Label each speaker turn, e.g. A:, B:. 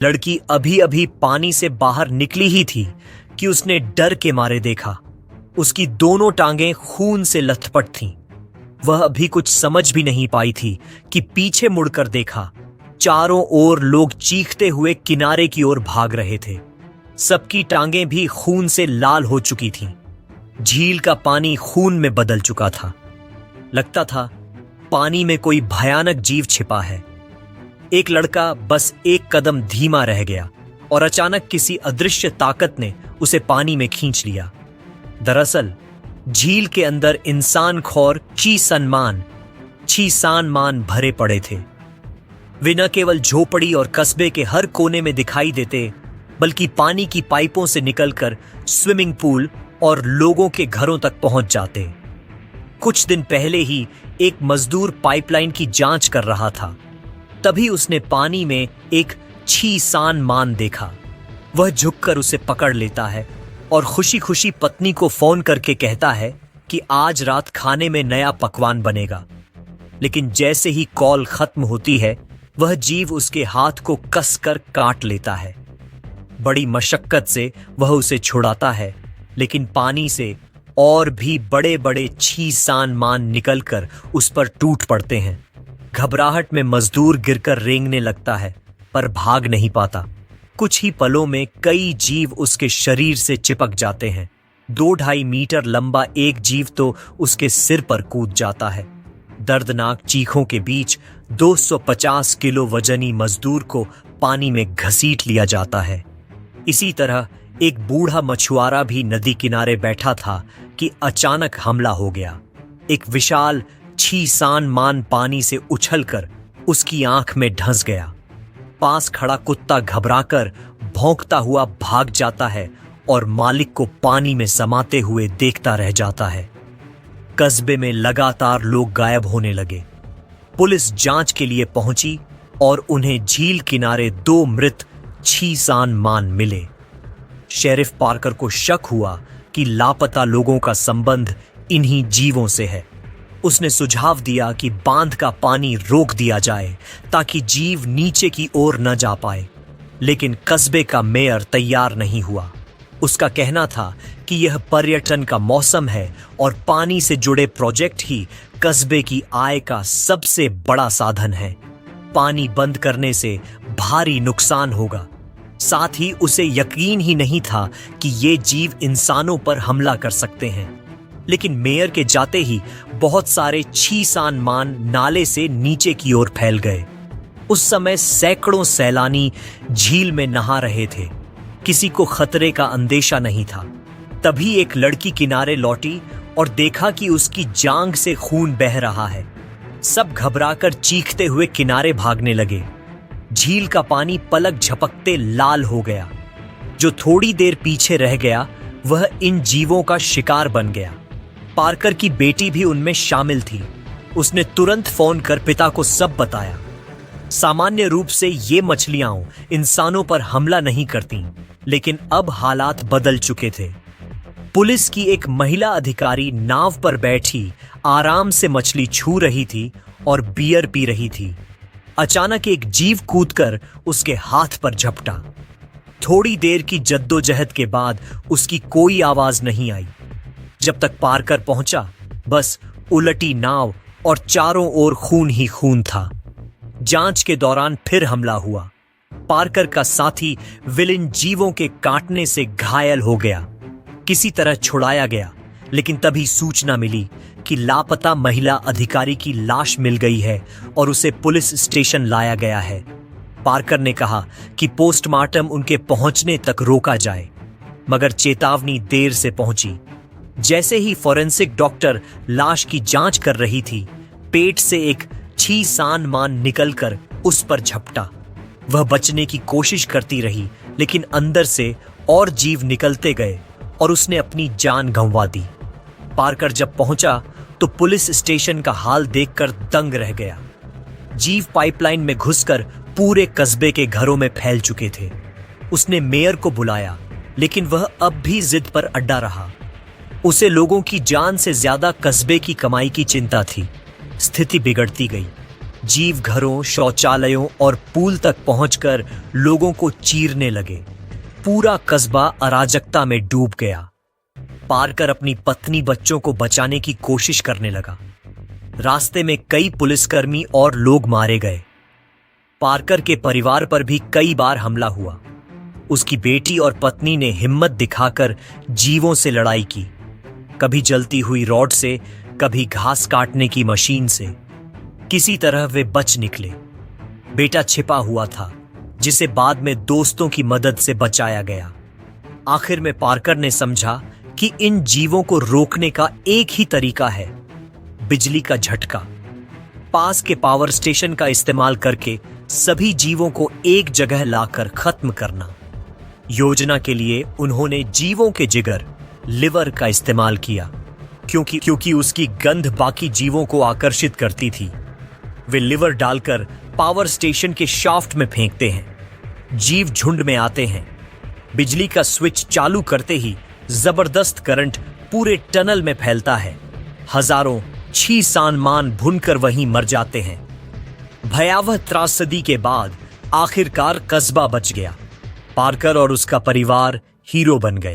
A: लड़की अभी अभी पानी से बाहर निकली ही थी कि उसने डर के मारे देखा उसकी दोनों टांगें खून से लथपथ थीं। वह अभी कुछ समझ भी नहीं पाई थी कि पीछे मुड़कर देखा, चारों ओर लोग चीखते हुए किनारे की ओर भाग रहे थे। सबकी टांगें भी खून से लाल हो चुकी थीं। झील का पानी खून में बदल चुका था। लगता था पानी में कोई भयानक जीव छिपा है। एक लड़का बस एक कदम धीमा रह गया और अचानक किसी अदृश्य ताकत ने उसे पानी में खींच लिया। दरअसल झील के अंदर इंसान खौर मान भरे पड़े थे। वे न केवल झोपड़ी और कस्बे के हर कोने में दिखाई देते, बल्कि पानी की पाइपों से निकलकर स्विमिंग पूल और लोगों के घरों तक पहुंच जाते। कुछ दिन पहले ही एक मजदूर पाइपलाइन की जांच कर रहा था, तभी उसने पानी में एक मान देखा। वह झुककर उसे पकड़ लेता है और खुशी खुशी पत्नी को फोन करके कहता है कि आज रात खाने में नया पकवान बनेगा। लेकिन जैसे ही कॉल खत्म होती है, वह जीव उसके हाथ को कसकर काट लेता है। बड़ी मशक्कत से वह उसे छुड़ाता है, लेकिन पानी से और भी बड़े बड़े मान निकलकर उस पर टूट पड़ते हैं। घबराहट में मजदूर गिरकर रेंगने लगता है, पर भाग नहीं पाता। कुछ ही पलों में कई जीव उसके शरीर से चिपक जाते हैं। 2-2.5 मीटर लंबा एक जीव तो उसके सिर पर कूद जाता है। दर्दनाक चीखों के बीच 250 किलो वजनी मजदूर को पानी में घसीट लिया जाता है। इसी तरह एक बूढ़ा मछुआरा भी नदी किनारे बैठा था कि अचानक हमला हो गया। एक विशाल मान पानी से उछलकर उसकी आंख में धंस गया। पास खड़ा कुत्ता घबराकर भौंकता हुआ भाग जाता है और मालिक को पानी में समाते हुए देखता रह जाता है। कस्बे में लगातार लोग गायब होने लगे। पुलिस जांच के लिए पहुंची और उन्हें झील किनारे 2 मृत मान मिले। शेरिफ पार्कर को शक हुआ कि लापता लोगों का संबंध इन्हीं जीवों से है। उसने सुझाव दिया कि बांध का पानी रोक दिया जाए ताकि जीव नीचे की ओर न जा पाए, लेकिन कस्बे का मेयर तैयार नहीं हुआ। उसका कहना था कि यह पर्यटन का मौसम है और पानी से जुड़े प्रोजेक्ट ही कस्बे की आय का सबसे बड़ा साधन है। पानी बंद करने से भारी नुकसान होगा। साथ ही उसे यकीन ही नहीं था कि ये जीव इंसानों पर हमला कर सकते हैं। लेकिन मेयर के जाते ही बहुत सारे मान नाले से नीचे की ओर फैल गए। उस समय सैकड़ों सैलानी झील में नहा रहे थे। किसी को खतरे का अंदेशा नहीं था। तभी एक लड़की किनारे लौटी और देखा कि उसकी जांघ से खून बह रहा है। सब घबराकर चीखते हुए किनारे भागने लगे। झील का पानी पलक झपकते लाल हो गया। जो थोड़ी देर पीछे रह गया वह इन जीवों का शिकार बन गया। पार्कर की बेटी भी उनमें शामिल थी। उसने तुरंत फोन कर पिता को सब बताया। सामान्य रूप से ये मछलियां इंसानों पर हमला नहीं करती, लेकिन अब हालात बदल चुके थे। पुलिस की एक महिला अधिकारी नाव पर बैठी आराम से मछली छू रही थी और बियर पी रही थी। अचानक एक जीव कूदकर उसके हाथ पर झपटा। थोड़ी देर की जद्दोजहद के बाद उसकी कोई आवाज नहीं आई। जब तक पार्कर पहुंचा, बस उलटी नाव और चारों ओर खून ही खून था। जांच के दौरान फिर हमला हुआ। पार्कर का साथी विलेन जीवों के काटने से घायल हो गया। किसी तरह छुड़ाया गया, लेकिन तभी सूचना मिली कि लापता महिला अधिकारी की लाश मिल गई है और उसे पुलिस स्टेशन लाया गया है। पार्कर ने कहा कि पोस्टमार्टम उनके पहुंचने तक रोका जाए, मगर चेतावनी देर से पहुंची। जैसे ही फोरेंसिक डॉक्टर लाश की जांच कर रही थी, पेट से एक मान निकलकर उस पर झपटा। वह बचने की कोशिश करती रही, लेकिन अंदर से और जीव निकलते गए और उसने अपनी जान गंवा दी। पार्कर जब पहुंचा तो पुलिस स्टेशन का हाल देखकर दंग रह गया। जीव पाइपलाइन में घुसकर पूरे कस्बे के घरों में फैल चुके थे। उसने मेयर को बुलाया, लेकिन वह अब भी जिद पर अड्डा रहा। उसे लोगों की जान से ज्यादा कस्बे की कमाई की चिंता थी। स्थिति बिगड़ती गई। जीव घरों, शौचालयों और पूल तक पहुंचकर लोगों को चीरने लगे। पूरा कस्बा अराजकता में डूब गया। पार्कर अपनी पत्नी, बच्चों को बचाने की कोशिश करने लगा। रास्ते में कई पुलिसकर्मी और लोग मारे गए। पार्कर के परिवार पर भी कई बार हमला हुआ। उसकी बेटी और पत्नी ने हिम्मत दिखाकर जीवों से लड़ाई की, कभी जलती हुई रॉड से, कभी घास काटने की मशीन से। किसी तरह वे बच निकले। बेटा छिपा हुआ था, जिसे बाद में दोस्तों की मदद से बचाया गया। आखिर में पार्कर ने समझा कि इन जीवों को रोकने का एक ही तरीका है, बिजली का झटका। पास के पावर स्टेशन का इस्तेमाल करके सभी जीवों को एक जगह लाकर खत्म करना। योजना के लिए उन्होंने जीवों के जिगर, लिवर का इस्तेमाल किया, क्योंकि उसकी गंध बाकी जीवों को आकर्षित करती थी। वे लिवर डालकर पावर स्टेशन के शाफ्ट में फेंकते हैं। जीव झुंड में आते हैं। बिजली का स्विच चालू करते ही जबरदस्त करंट पूरे टनल में फैलता है। हजारों छी-सान मान भुनकर वहीं मर जाते हैं। भयावह त्रासदी के बाद आखिरकार कस्बा बच गया। पार्कर और उसका परिवार हीरो बन गए।